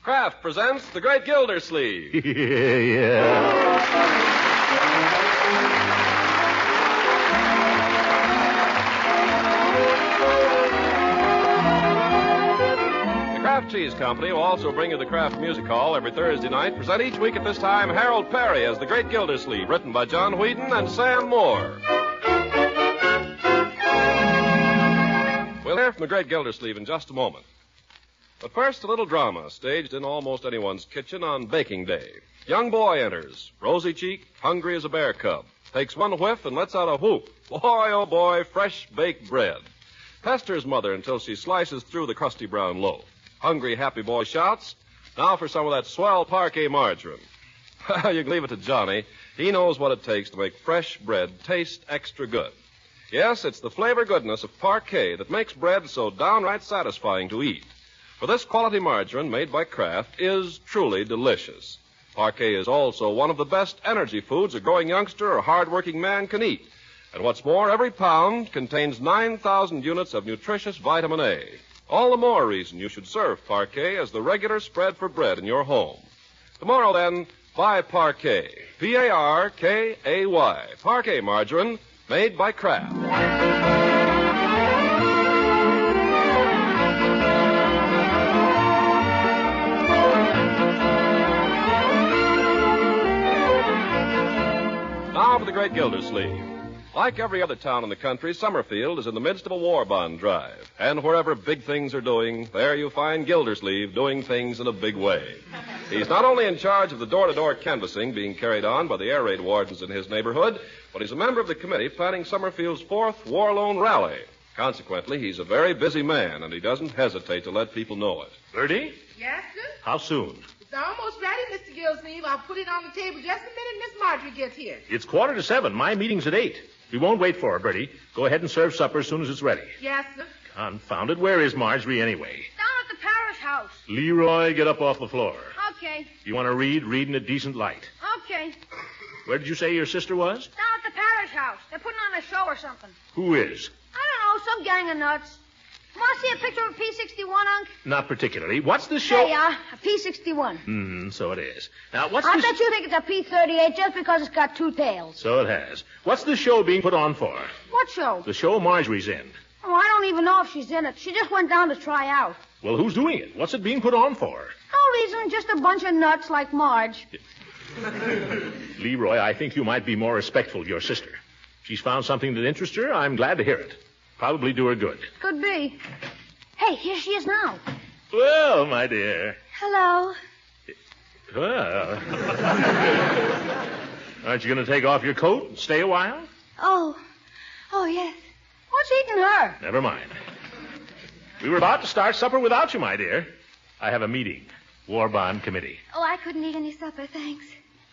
Kraft presents The Great Gildersleeve. Yeah. The Kraft Cheese Company will also bring you the Kraft Music Hall every Thursday night. Present each week at this time Harold Perry as The Great Gildersleeve, written by John Whedon and Sam Moore. We'll hear from The Great Gildersleeve in just a moment. But first, a little drama staged in almost anyone's kitchen on baking day. Young boy enters, rosy-cheeked, hungry as a bear cub. Takes one whiff and lets out a whoop. Boy, oh boy, fresh baked bread. Pesters mother until she slices through the crusty brown loaf. Hungry, happy boy shouts, now for some of that swell parquet margarine. You can leave it to Johnny. He knows what it takes to make fresh bread taste extra good. Yes, it's the flavor goodness of parquet that makes bread so downright satisfying to eat. For this quality margarine made by Kraft is truly delicious. Parquet is also one of the best energy foods a growing youngster or hard-working man can eat. And what's more, every pound contains 9,000 units of nutritious vitamin A. All the more reason you should serve Parquet as the regular spread for bread in your home. Tomorrow, then, buy Parquet. P-A-R-K-A-Y. Parquet margarine made by Kraft. Now for the Great Gildersleeve. Like every other town in the country, Summerfield is in the midst of a war bond drive. And wherever big things are doing, there you find Gildersleeve doing things in a big way. He's not only in charge of the door-to-door canvassing being carried on by the air raid wardens in his neighborhood, but he's a member of the committee planning Summerfield's 4th War Loan Rally. Consequently, he's a very busy man, and he doesn't hesitate to let people know it. Bertie? Yes, sir? How soon? It's almost ready, Mr. Gildersleeve. I'll put it on the table just the minute Miss Marjorie gets here. It's 7:15. My meeting's at 8. We won't wait for her, Bertie. Go ahead and serve supper as soon as it's ready. Yes, sir. Confound it. Where is Marjorie anyway? Down at the parish house. Leroy, get up off the floor. Okay. You want to read? Read in a decent light. Okay. Where did you say your sister was? Down at the parish house. They're putting on a show or something. Who is? I don't know, some gang of nuts. Want to see a picture of a P-61, Unc? Not particularly. What's the show? There you are, a P-61. So it is. Now, what's I the... bet you think it's a P-38 just because it's got 2 tails. So it has. What's the show being put on for? What show? The show Marjorie's in. Oh, I don't even know if she's in it. She just went down to try out. Well, who's doing it? What's it being put on for? No reason, just a bunch of nuts like Marge. Leroy, I think you might be more respectful of your sister. She's found something that interests her. I'm glad to hear it. Probably do her good. Could be. Hey, here she is now. Well, my dear. Hello. Well. Aren't you going to take off your coat and stay a while? Oh, yes. What's eating her? Never mind. We were about to start supper without you, my dear. I have a meeting. War Bond Committee. Oh, I couldn't eat any supper, thanks.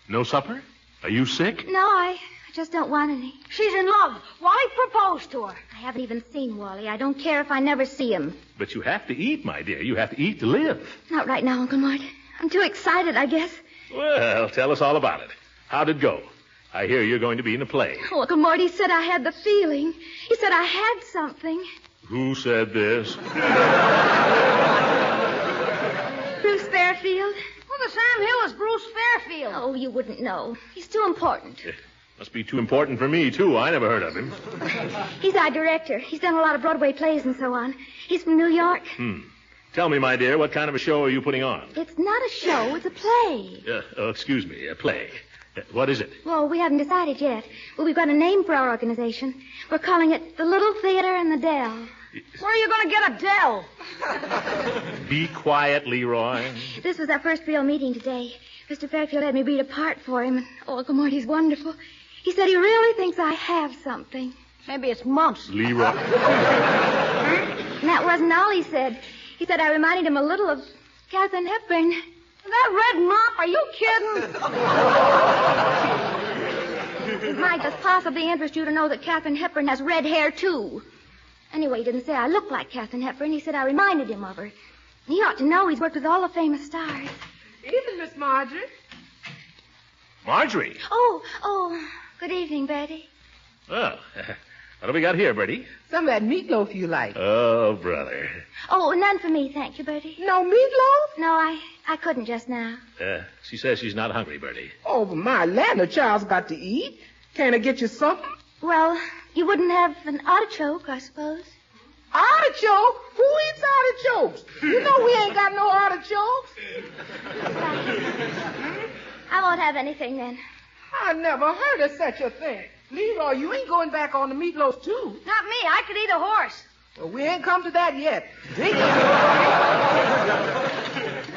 No supper? Are you sick? No, I just don't want any. She's in love. Wally proposed to her. I haven't even seen Wally. I don't care if I never see him. But you have to eat, my dear. You have to eat to live. Not right now, Uncle Mort. I'm too excited, I guess. Well, tell us all about it. How'd it go? I hear you're going to be in a play. Oh, Uncle Mort, he said I had the feeling. He said I had something. Who said this? Bruce Fairfield. Well, the Sam Hill is Bruce Fairfield. Oh, you wouldn't know. He's too important. Must be too important for me, too. I never heard of him. He's our director. He's done a lot of Broadway plays and so on. He's from New York. Tell me, my dear, what kind of a show are you putting on? It's not a show. It's a play. Excuse me, a play. What is it? Well, we haven't decided yet. Well, we've got a name for our organization. We're calling it the Little Theater in the Dell. Where are you going to get a Dell? Be quiet, Leroy. This was our first real meeting today. Mr. Fairfield had me read a part for him, and Uncle Morty's wonderful. He said he really thinks I have something. Maybe it's mumps. Leroy. And that wasn't all he said. He said I reminded him a little of Katharine Hepburn. That red mop? Are you kidding? It might just possibly interest you to know that Katharine Hepburn has red hair, too. Anyway, he didn't say I looked like Katharine Hepburn. He said I reminded him of her. He ought to know he's worked with all the famous stars. Evening, Miss Marjorie. Marjorie. Oh, good evening, Bertie. Well, what have we got here, Bertie? Some of that meatloaf you like. Oh, brother. Oh, none for me, thank you, Bertie. No meatloaf? No, I I couldn't just now. She says she's not hungry, Bertie. Oh, but my land, the child's got to eat. Can't I get you something? Well, you wouldn't have an artichoke, I suppose. Artichoke? Who eats artichokes? You know we ain't got no artichokes. I won't have anything then. I never heard of such a thing. Leroy, you ain't going back on the meatloaf, too. Not me. I could eat a horse. Well, we ain't come to that yet.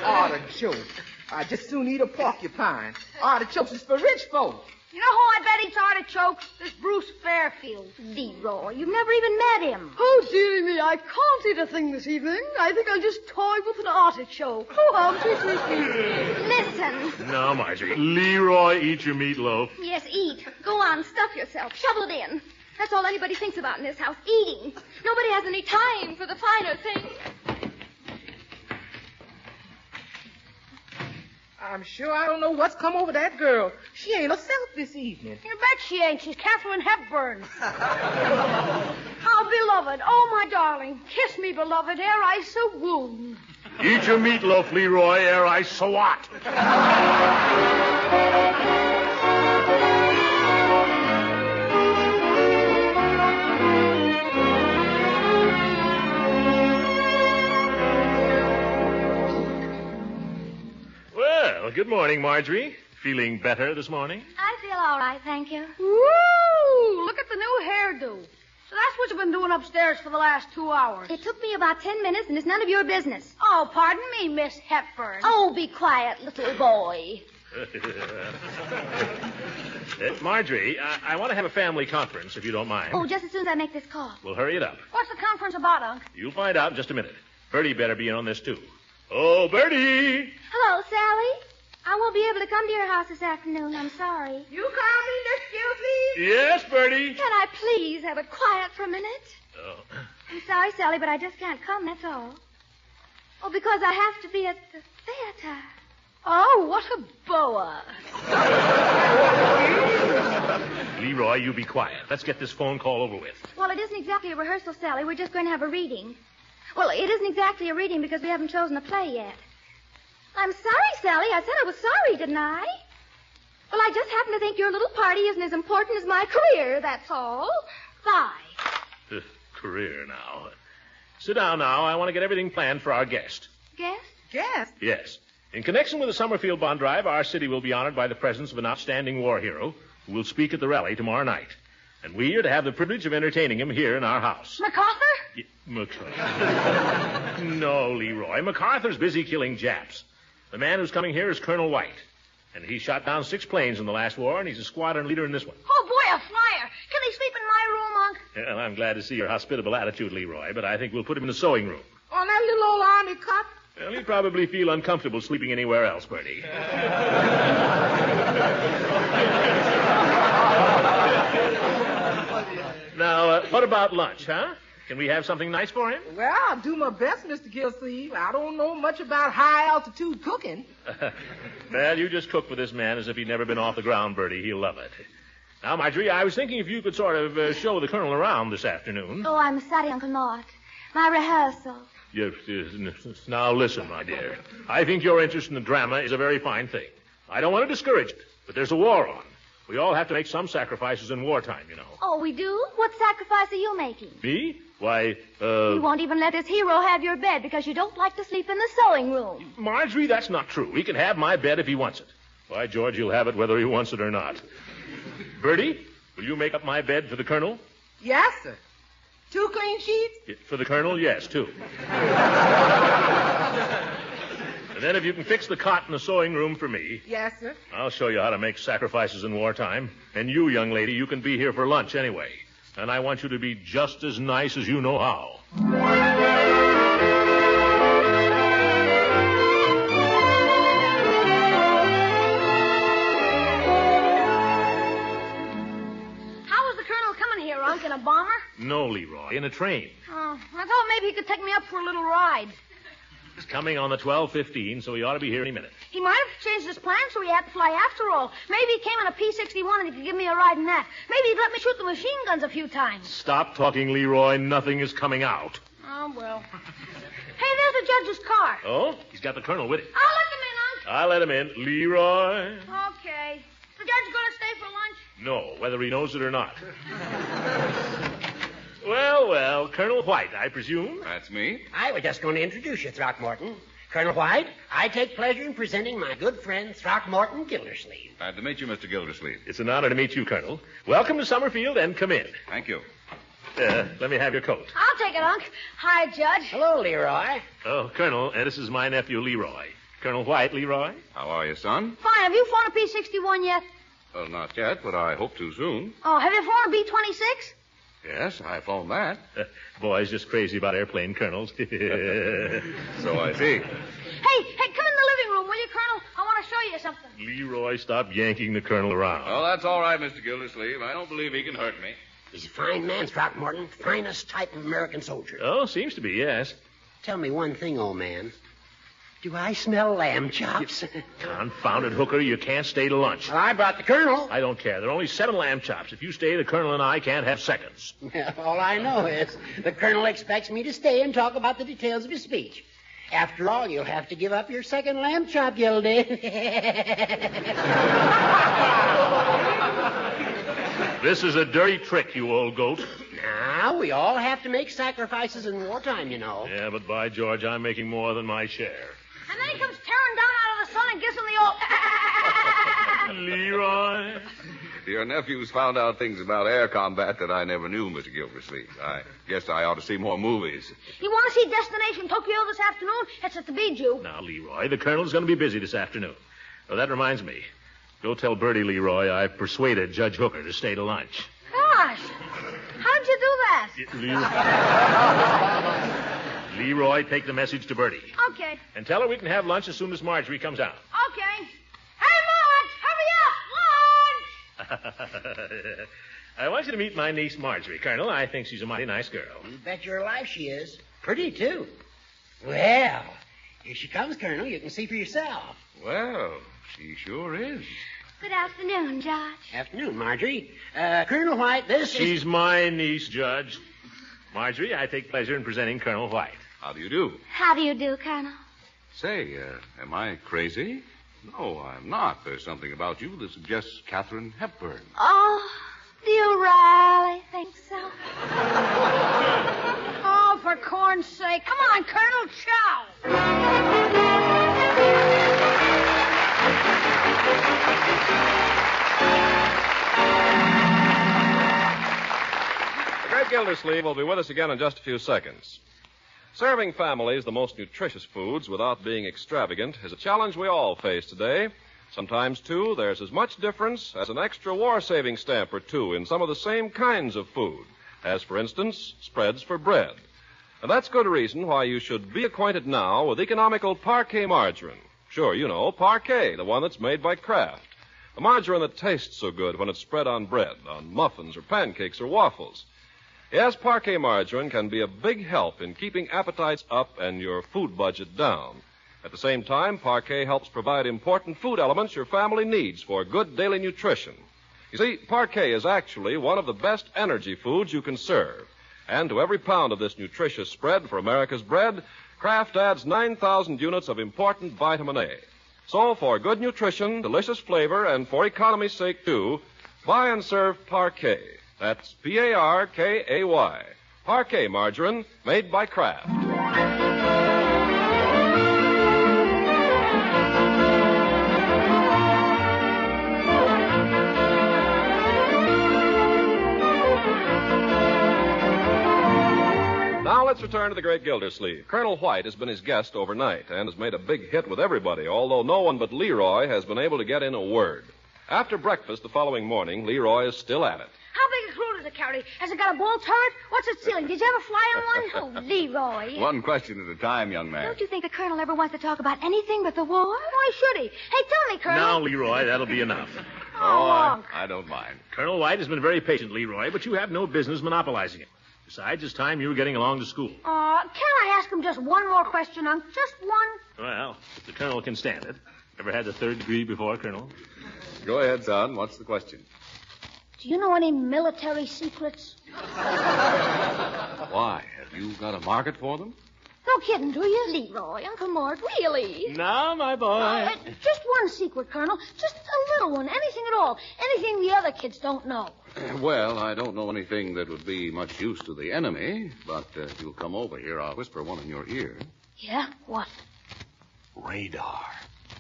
Artichoke. I just soon eat a porcupine. Artichokes is for rich folk. You know who I bet eats artichokes? This Bruce Fairfield. Leroy, you've never even met him. Oh, dearie me, I can't eat a thing this evening. I think I'll just toy with an artichoke. Oh, Humpty, Listen. No, Marjorie. Leroy, eat your meatloaf. Yes, eat. Go on, stuff yourself. Shovel it in. That's all anybody thinks about in this house, eating. Nobody has any time for the finer things. I'm sure I don't know what's come over that girl. She ain't herself this evening. You bet she ain't. She's Catherine Hepburn. How beloved. Oh, my darling. Kiss me, beloved, ere I so wound. Eat your meatloaf, Leroy, ere I swat. Well, good morning, Marjorie. Feeling better this morning? I feel all right, thank you. Woo! Look at the new hairdo. So that's what you've been doing upstairs for the last 2 hours. It took me about 10 minutes, and it's none of your business. Oh, pardon me, Miss Hepburn. Oh, be quiet, little boy. Marjorie, I want to have a family conference, if you don't mind. Oh, just as soon as I make this call. Well, hurry it up. What's the conference about, Unc? You'll find out in just a minute. Bertie better be in on this, too. Oh, Bertie! Hello, Sally. I won't be able to come to your house this afternoon. I'm sorry. You call me Miss Gilsey? Yes, Bertie? Can I please have it quiet for a minute? Oh. I'm sorry, Sally, but I just can't come, that's all. Oh, because I have to be at the theater. Oh, what a boa. Leroy, you be quiet. Let's get this phone call over with. Well, it isn't exactly a rehearsal, Sally. We're just going to have a reading. Well, it isn't exactly a reading because we haven't chosen a play yet. I'm sorry, Sally. I said I was sorry, didn't I? Well, I just happen to think your little party isn't as important as my career, that's all. Bye. Career now. Sit down now. I want to get everything planned for our guest. Guest? Guest? Yes. In connection with the Summerfield Bond Drive, our city will be honored by the presence of an outstanding war hero who will speak at the rally tomorrow night. And we are to have the privilege of entertaining him here in our house. MacArthur? MacArthur. No, Leroy. MacArthur's busy killing Japs. The man who's coming here is Colonel White. And he shot down 6 planes in the last war, and he's a squadron leader in this one. Oh, boy, a flyer. Can he sleep in my room, Unc? Well, I'm glad to see your hospitable attitude, Leroy, but I think we'll put him in the sewing room. On that little old army cot? Well, he'd probably feel uncomfortable sleeping anywhere else, Bertie. Now, what about lunch, huh? Can we have something nice for him? Well, I'll do my best, Mr. Gilsey. I don't know much about high-altitude cooking. Well, you just cook for this man as if he'd never been off the ground, Bertie. He'll love it. Now, Marjorie, I was thinking if you could sort of show the Colonel around this afternoon. Oh, I'm sorry, Uncle Mort. My rehearsal. Yes. Now, listen, my dear. I think your interest in the drama is a very fine thing. I don't want to discourage it, but there's a war on. We all have to make some sacrifices in wartime, you know. Oh, we do? What sacrifice are you making? Me? Why, You won't even let this hero have your bed because you don't like to sleep in the sewing room. Marjorie, that's not true. He can have my bed if he wants it. Why, George, he'll have it whether he wants it or not. Bertie, will you make up my bed for the Colonel? Yes, sir. 2 clean sheets? For the Colonel, yes, 2. And then if you can fix the cot in the sewing room for me. Yes, sir. I'll show you how to make sacrifices in wartime. And you, young lady, you can be here for lunch anyway. And I want you to be just as nice as you know how. How is the Colonel coming here, Unc? In a bomber? No, Leroy, in a train. Oh, I thought maybe he could take me up for a little ride. He's coming on the 12:15, so he ought to be here any minute. He might have changed his plan so he had to fly after all. Maybe he came in a P-61 and he could give me a ride in that. Maybe he'd let me shoot the machine guns a few times. Stop talking, Leroy. Nothing is coming out. Oh, well. Hey, there's the judge's car. Oh? He's got the Colonel with him. I'll let him I'll let him in. Leroy? Okay. The judge going to stay for lunch? No, whether he knows it or not. Well, Colonel White, I presume? That's me. I was just going to introduce you, Throckmorton. Colonel White, I take pleasure in presenting my good friend, Throckmorton Gildersleeve. Glad to meet you, Mr. Gildersleeve. It's an honor to meet you, Colonel. Welcome to Summerfield, and come in. Thank you. Let me have your coat. I'll take it, Unc. Hi, Judge. Hello, Leroy. Oh, Colonel, this is my nephew, Leroy. Colonel White, Leroy? How are you, son? Fine. Have you flown a P-61 yet? Well, not yet, but I hope to soon. Oh, have you flown a B-26? Yes, I've flown that. Boy's just crazy about airplane colonels. So I see. Hey, come in the living room, will you, Colonel? I want to show you something. Leroy, stop yanking the colonel around. Well, that's all right, Mr. Gildersleeve. I don't believe he can hurt me. He's a fine man, Throckmorton. Finest type of American soldier. Oh, seems to be, yes. Tell me one thing, old man. Do I smell lamb chops? Confounded hooker, you can't stay to lunch. Well, I brought the colonel. I don't care. There are only 7 lamb chops. If you stay, the colonel and I can't have seconds. All I know is the colonel expects me to stay and talk about the details of his speech. After all, you'll have to give up your second lamb chop, Gildy. This is a dirty trick, you old goat. Now, we all have to make sacrifices in wartime, you know. Yeah, but by George, I'm making more than my share. And then he comes tearing down out of the sun and gives him the old... Leroy? Your nephew's found out things about air combat that I never knew, Mr. Gildersleeve. I guess I ought to see more movies. You want to see Destination Tokyo this afternoon? It's at the Bijou. Now, Leroy, the colonel's going to be busy this afternoon. Well, that reminds me. Go tell Bertie, Leroy, I've persuaded Judge Hooker to stay to lunch. Gosh, how'd you do that? Leroy, take the message to Bertie. Okay. And tell her we can have lunch as soon as Marjorie comes down. Okay. Hey, Marge, hurry up! Lunch! I want you to meet my niece, Marjorie, Colonel. I think she's a mighty nice girl. You bet your life she is. Pretty, too. Well, here she comes, Colonel. You can see for yourself. Well, she sure is. Good afternoon, Judge. Afternoon, Marjorie. Colonel White, this is... She's my niece, Judge. Marjorie, I take pleasure in presenting Colonel White. How do you do? How do you do, Colonel? Say, am I crazy? No, I'm not. There's something about you that suggests Katharine Hepburn. Oh, do you really think so? Oh, for corn's sake. Come on, Colonel, chow. The great Gildersleeve will be with us again in just a few seconds. Serving families the most nutritious foods without being extravagant is a challenge we all face today. Sometimes, too, there's as much difference as an extra war-saving stamp or two in some of the same kinds of food, as, for instance, spreads for bread. And that's good reason why you should be acquainted now with economical Parquet margarine. Sure, you know, Parquet, the one that's made by Kraft. The margarine that tastes so good when it's spread on bread, on muffins or pancakes or waffles. Yes, Parquet margarine can be a big help in keeping appetites up and your food budget down. At the same time, Parquet helps provide important food elements your family needs for good daily nutrition. You see, Parquet is actually one of the best energy foods you can serve. And to every pound of this nutritious spread for America's bread, Kraft adds 9,000 units of important vitamin A. So, for good nutrition, delicious flavor, and for economy's sake, too, buy and serve Parquet. That's Parkay. Parquet margarine made by Kraft. Now let's return to the great Gildersleeve. Colonel White has been his guest overnight and has made a big hit with everybody, although no one but Leroy has been able to get in a word. After breakfast the following morning, Leroy is still at it. How big a crew does it carry? Has it got a ball turret? What's its ceiling? Did you ever fly on one? Oh, Leroy. One question at a time, young man. Don't you think the Colonel ever wants to talk about anything but the war? Why should he? Hey, tell me, Colonel. Now, Leroy, that'll be enough. I don't mind. Colonel White has been very patient, Leroy, but you have no business monopolizing it. Besides, it's time you were getting along to school. Can I ask him just one more question, Unc? Just one? Well, if the Colonel can stand it. Ever had the 3rd degree before, Colonel? Go ahead, son. What's the question? Do you know any military secrets? Why? Have you got a market for them? No, no kidding, do you? Leroy, Uncle Mort, really? Now, my boy. Just one secret, Colonel. Just a little one. Anything at all. Anything the other kids don't know. Well, I don't know anything that would be much use to the enemy, but if you'll come over here, I'll whisper one in your ear. Yeah? What? Radar.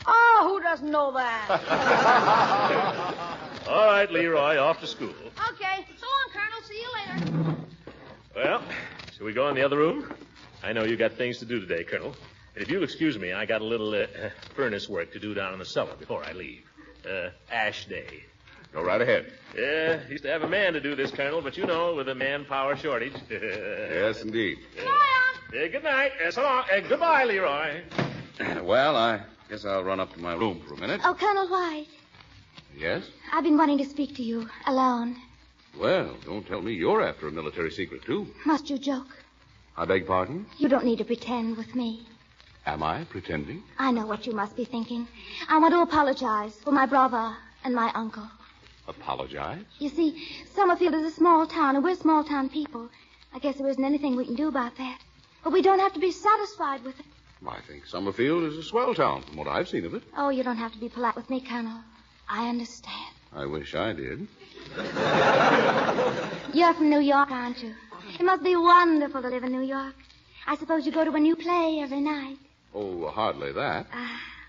Oh, who doesn't know that? All right, Leroy, off to school. Okay. So long, Colonel. See you later. Well, shall we go in the other room? I know you got things to do today, Colonel. And if you'll excuse me, I got a little furnace work to do down in the cellar before I leave. Ash day. Go right ahead. Yeah, used to have a man to do this, Colonel, but you know, with a manpower shortage. Yes, indeed. Good night. So long. Goodbye, Leroy. Well, I guess I'll run up to my room for a minute. Oh, Colonel White. Yes? I've been wanting to speak to you alone. Well, don't tell me you're after a military secret, too. Must you joke? I beg pardon? You don't need to pretend with me. Am I pretending? I know what you must be thinking. I want to apologize for my brother and my uncle. Apologize? You see, Summerfield is a small town, and we're small-town people. I guess there isn't anything we can do about that. But we don't have to be satisfied with it. I think Summerfield is a swell town from what I've seen of it. Oh, you don't have to be polite with me, Colonel. I understand. I wish I did. You're from New York, aren't you? It must be wonderful to live in New York. I suppose you go to a new play every night. Oh, hardly that.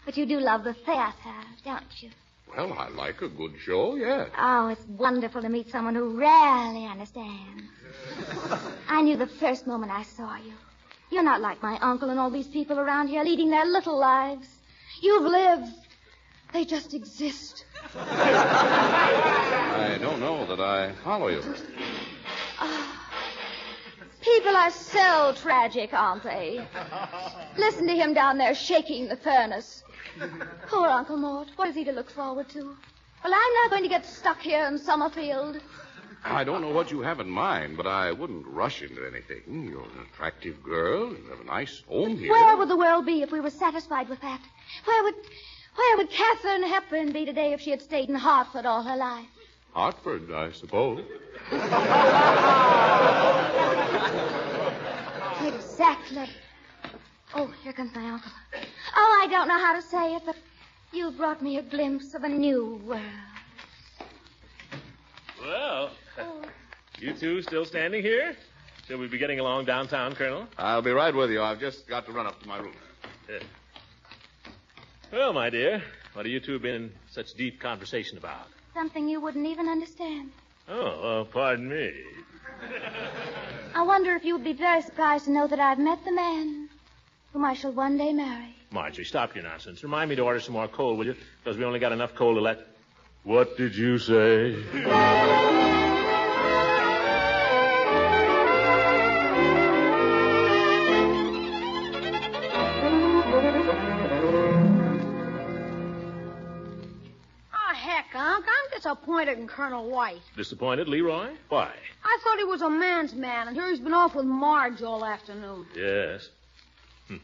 But you do love the theater, don't you? Well, I like a good show, yes. Oh, it's wonderful to meet someone who really understands. I knew the first moment I saw you. You're not like my uncle and all these people around here leading their little lives. You've lived. They just exist. I don't know that I follow you. People are so tragic, aren't they? Listen to him down there shaking the furnace. Poor Uncle Mort. What is he to look forward to? Well, I'm not going to get stuck here in Summerfield. I don't know what you have in mind, but I wouldn't rush into anything. You're an attractive girl. You have a nice home here. Where would the world be if we were satisfied with that? Where would Katharine Hepburn be today if she had stayed in Hartford all her life? Hartford, I suppose. Exactly. Oh, here comes my uncle. Oh, I don't know how to say it, but you brought me a glimpse of a new world. Well, you two still standing here? Shall we be getting along downtown, Colonel? I'll be right with you. I've just got to run up to my room. Well, my dear, what have you two been in such deep conversation about? Something you wouldn't even understand. Oh, pardon me. I wonder if you would be very surprised to know that I've met the man whom I shall one day marry. Marjorie, stop your nonsense. Remind me to order some more coal, will you? Because we only got enough coal to let... What did you say? Unc, I'm disappointed in Colonel White. Disappointed, Leroy? Why? I thought he was a man's man, and here he's been off with Marge all afternoon. Yes. I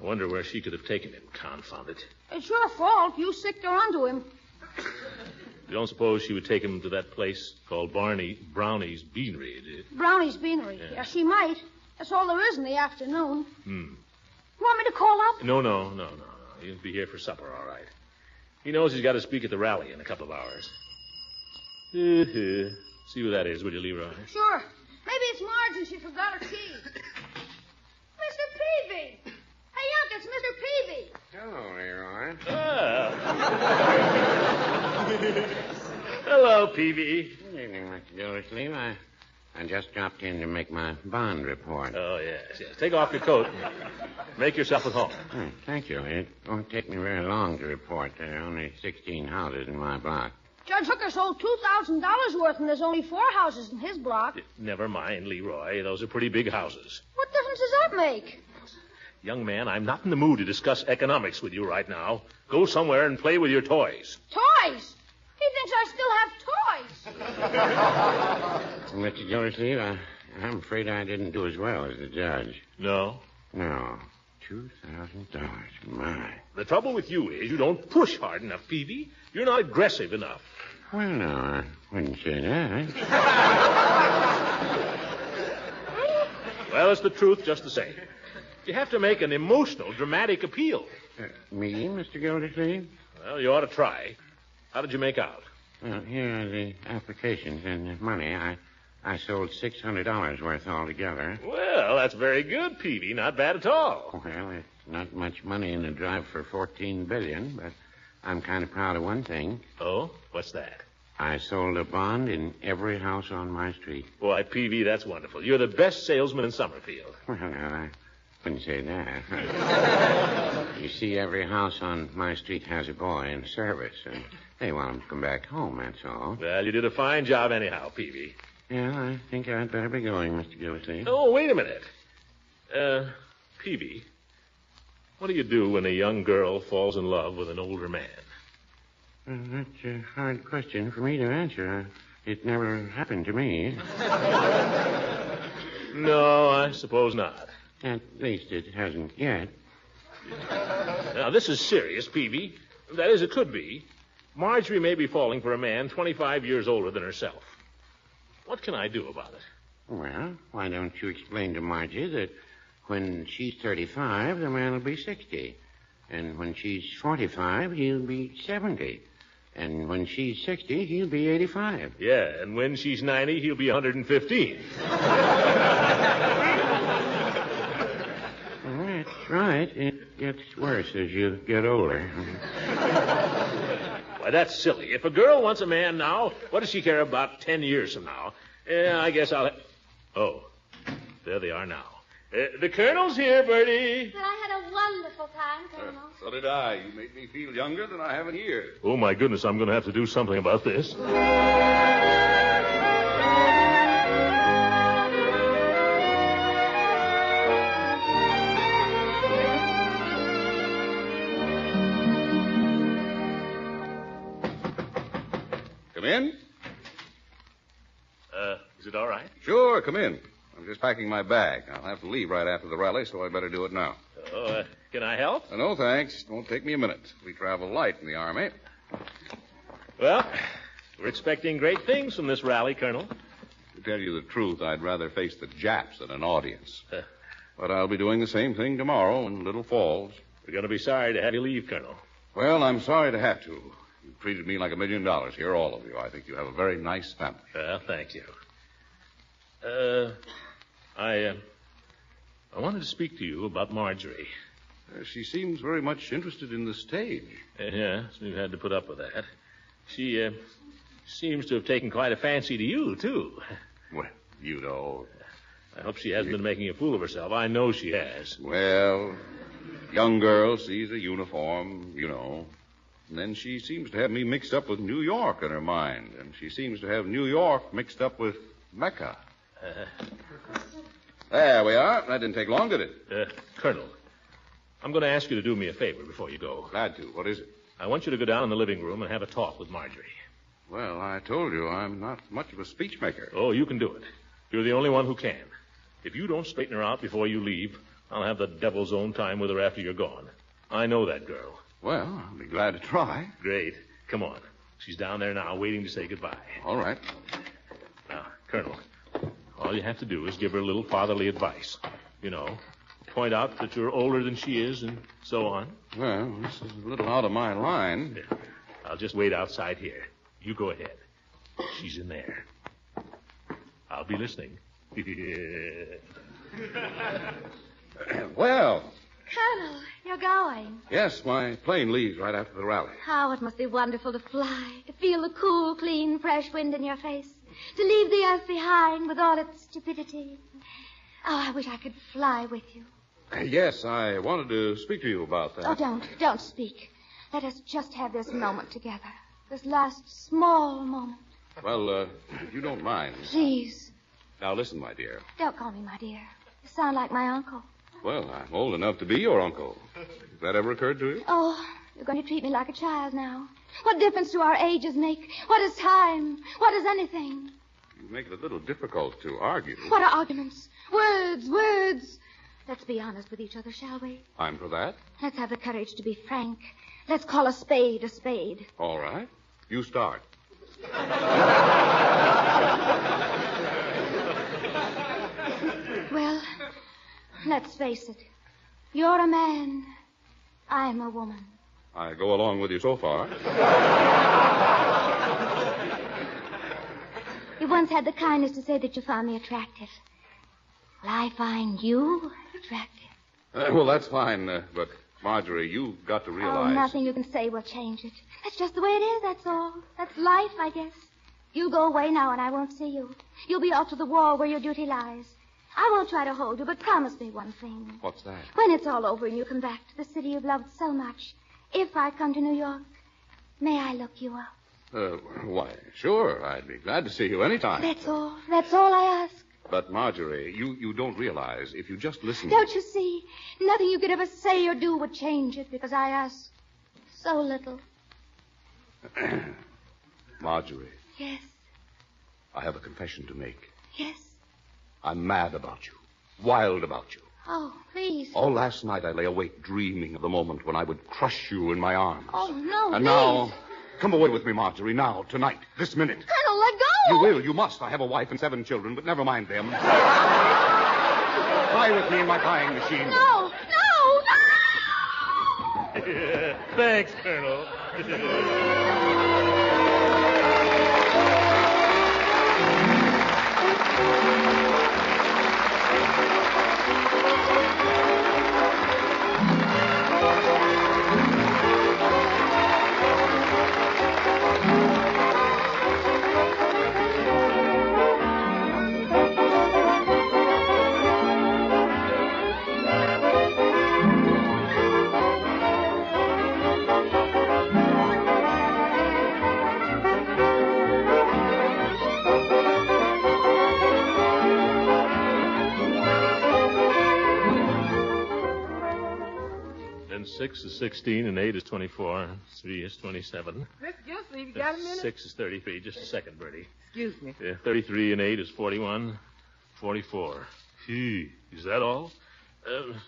wonder where she could have taken him, confound it. It's your fault. You sicked her onto him. You don't suppose she would take him to that place called Brownie's Beanery, do you? Brownie's Beanery? Yeah, she might. That's all there is in the afternoon. You want me to call up? No. He'll be here for supper, all right. He knows he's got to speak at the rally in a couple of hours. See who that is, will you, Leroy? Sure. Maybe it's Marge and she forgot her key. Mr. Peavy! Hey, Unc, it's Mr. Peavy. Hello, Leroy. Hello, Peavy. Good evening, Mr. Gildersleeve. I just dropped in to make my bond report. Oh, yes. Take off your coat and make yourself at home. Thank you. It won't take me very long to report. There are only 16 houses in my block. Judge Hooker sold $2,000 worth, and there's only 4 houses in his block. Never mind, Leroy. Those are pretty big houses. What difference does that make? Young man, I'm not in the mood to discuss economics with you right now. Go somewhere and play with your toys. Toys? He thinks I still have toys. Mr. Gildersleeve, I'm afraid I didn't do as well as the judge. No? No. $2,000. My. The trouble with you is you don't push hard enough, Peavy. You're not aggressive enough. Well, no, I wouldn't say that. Well, it's the truth just the same. You have to make an emotional, dramatic appeal. Me, Mr. Gildersleeve? Well, you ought to try. How did you make out? Well, here are the applications and the money. I sold $600 worth altogether. Well, that's very good, Peavy. Not bad at all. Well, it's not much money in the drive for $14 billion, but I'm kind of proud of one thing. Oh? What's that? I sold a bond in every house on my street. Why, Peavy, that's wonderful. You're the best salesman in Summerfield. Well, I wouldn't say that. You see, every house on my street has a boy in service, and they want him to come back home, that's all. Well, you did a fine job anyhow, Peavy. Yeah, I think I'd better be going, Mr. Gildersleeve. Oh, wait a minute. Peavy, what do you do when a young girl falls in love with an older man? That's a hard question for me to answer. It never happened to me. No, I suppose not. At least it hasn't yet. Now, this is serious, Peavy. That is, it could be. Marjorie may be falling for a man 25 years older than herself. What can I do about it? Well, why don't you explain to Margie that when she's 35, the man will be 60. And when she's 45, he'll be 70. And when she's 60, he'll be 85. Yeah, and when she's 90, he'll be 115. Well, that's right. It gets worse as you get older. Why, that's silly. If a girl wants a man now, what does she care about 10 years from now? I guess I'll... Oh, there they are now. The Colonel's here, Bertie. Well, I had a wonderful time, Colonel. So did I. You made me feel younger than I have in years. Oh, my goodness, I'm going to have to do something about this. Come in? Is it all right? Sure, come in. I'm just packing my bag. I'll have to leave right after the rally, so I better do it now. Oh, can I help? No, thanks. Won't take me a minute. We travel light in the Army. Well, we're expecting great things from this rally, Colonel. To tell you the truth, I'd rather face the Japs than an audience. But I'll be doing the same thing tomorrow in Little Falls. We're going to be sorry to have you leave, Colonel. Well, I'm sorry to have to. You've treated me like $1 million here, all of you. I think you have a very nice family. Well, thank you. I wanted to speak to you about Marjorie. She seems very much interested in the stage. Yes, we've had to put up with that. She seems to have taken quite a fancy to you, too. Well, you know. I hope she hasn't been making a fool of herself. I know she has. Well, young girl sees a uniform, you know. And then she seems to have me mixed up with New York in her mind. And she seems to have New York mixed up with Mecca. There we are. That didn't take long, did it? Colonel, I'm going to ask you to do me a favor before you go. Glad to. What is it? I want you to go down in the living room and have a talk with Marjorie. Well, I told you I'm not much of a speechmaker. Oh, you can do it. You're the only one who can. If you don't straighten her out before you leave, I'll have the devil's own time with her after you're gone. I know that girl. Well, I'll be glad to try. Great. Come on. She's down there now waiting to say goodbye. All right. Now, Colonel, all you have to do is give her a little fatherly advice. You know, point out that you're older than she is and so on. Well, this is a little out of my line. Yeah. I'll just wait outside here. You go ahead. She's in there. I'll be listening. Well. Colonel, you're going. Yes, my plane leaves right after the rally. Oh, it must be wonderful to fly, to feel the cool, clean, fresh wind in your face, to leave the earth behind with all its stupidity. Oh, I wish I could fly with you. Yes, I wanted to speak to you about that. Oh, don't speak. Let us just have this moment together. This last small moment. Well, if you don't mind. Please. Now, listen, my dear. Don't call me my dear. You sound like my uncle. Well, I'm old enough to be your uncle. Has that ever occurred to you? Oh, you're going to treat me like a child now. What difference do our ages make? What is time? What is anything? You make it a little difficult to argue. What are arguments? Words. Let's be honest with each other, shall we? I'm for that. Let's have the courage to be frank. Let's call a spade a spade. All right. You start. Well, let's face it. You're a man. I'm a woman. I go along with you so far. You once had the kindness to say that you found me attractive. Well, I find you attractive. Well, that's fine, but Marjorie, you've got to realize... Oh, nothing you can say will change it. That's just the way it is, that's all. That's life, I guess. You go away now and I won't see you. You'll be off to the wall where your duty lies. I won't try to hold you, but promise me one thing. What's that? When it's all over and you come back to the city you've loved so much, if I come to New York, may I look you up? Why, sure. I'd be glad to see you anytime. That's all. That's all I ask. But, Marjorie, you don't realize if you just listen... Don't you see? Nothing you could ever say or do would change it because I ask so little. Marjorie. Yes. I have a confession to make. Yes. I'm mad about you. Wild about you. Oh, please. All last night I lay awake dreaming of the moment when I would crush you in my arms. Oh, no, And please. now, come away with me, Marjorie, now, tonight, this minute. Colonel, let go. You will, you must. I have a wife and 7 children, but never mind them. Fly with me in my flying machine. No, no, no! Thanks, Colonel. Then 6 is 16, and 8 is 24, 3 is 27. Mr. Gilsleeve, you got a minute? 6 is 33. Just a second, Bertie. Excuse me. 33 and 8 is 41, 44. Gee, is that all?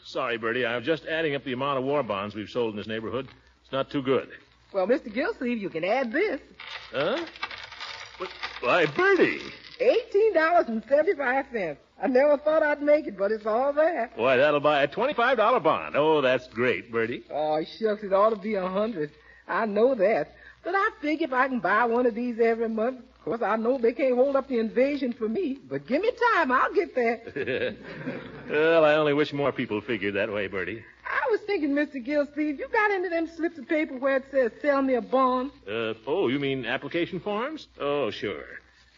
Sorry, Bertie. I'm just adding up the amount of war bonds we've sold in this neighborhood. It's not too good. Well, Mr. Gilsleeve, you can add this. Huh? Why, Bertie. $18.75. I never thought I'd make it, but it's all there. Why, that'll buy a $25 bond. Oh, that's great, Bertie. Oh, shucks, it ought to be 100. I know that. But I figure if I can buy one of these every month, of course, I know they can't hold up the invasion for me. But give me time, I'll get there. Well, I only wish more people figured that way, Bertie. I was thinking, Mr. Gilsleeve, you got into them slips of paper where it says, sell me a bond? Oh, you mean application forms? Oh, sure.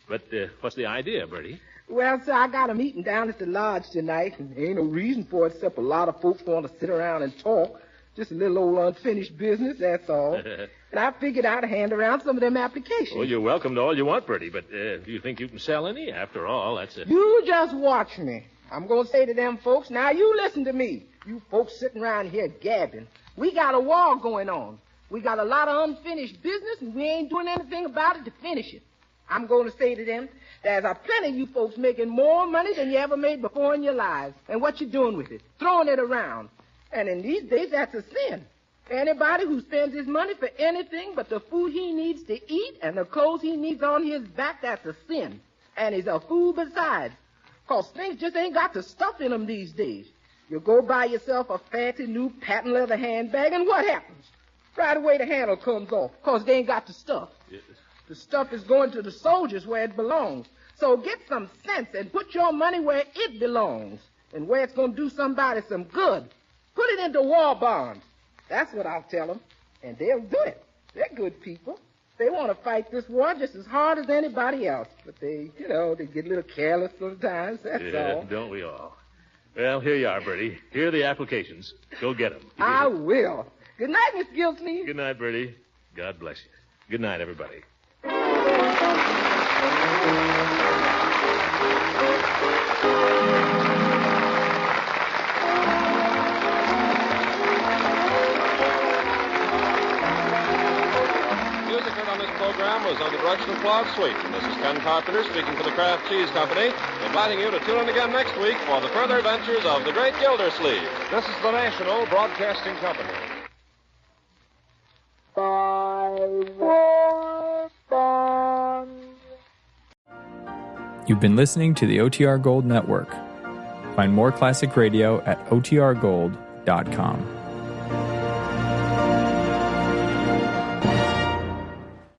But what's the idea, Bertie? Well, sir, I got a meeting down at the lodge tonight, and there ain't no reason for it except a lot of folks want to sit around and talk. Just a little old unfinished business, that's all. And I figured I'd hand around some of them applications. Well, you're welcome to all you want, Bertie, but do you think you can sell any? After all, that's a... You just watch me. I'm going to say to them folks, now you listen to me. You folks sitting around here gabbing. We got a war going on. We got a lot of unfinished business, and we ain't doing anything about it to finish it. I'm going to say to them, there's a plenty of you folks making more money than you ever made before in your lives. And what you doing with it? Throwing it around. And in these days, that's a sin. Anybody who spends his money for anything but the food he needs to eat and the clothes he needs on his back, that's a sin. And he's a fool besides. 'Cause things just ain't got the stuff in them these days. You go buy yourself a fancy new patent leather handbag, and what happens? Right away the handle comes off, 'cause they ain't got the stuff. Yes. The stuff is going to the soldiers where it belongs. So get some sense and put your money where it belongs and where it's going to do somebody some good. Put it into war bonds. That's what I'll tell them. And they'll do it. They're good people. They want to fight this war just as hard as anybody else. But they, they get a little careless sometimes, that's all. Don't we all? Well, here you are, Bertie. Here are the applications. Go get them. I will. Good night, Miss Gilsleeve. Good night, Bertie. God bless you. Good night, everybody. Music heard on this program was under the direction of Claude Sweet. This is Ken Carpenter speaking for the Kraft Cheese Company, inviting you to tune in again next week for the further adventures of the great Gildersleeve. This is the National Broadcasting Company. You've been listening to the OTR Gold Network. Find more classic radio at otrgold.com. Marjorie.com.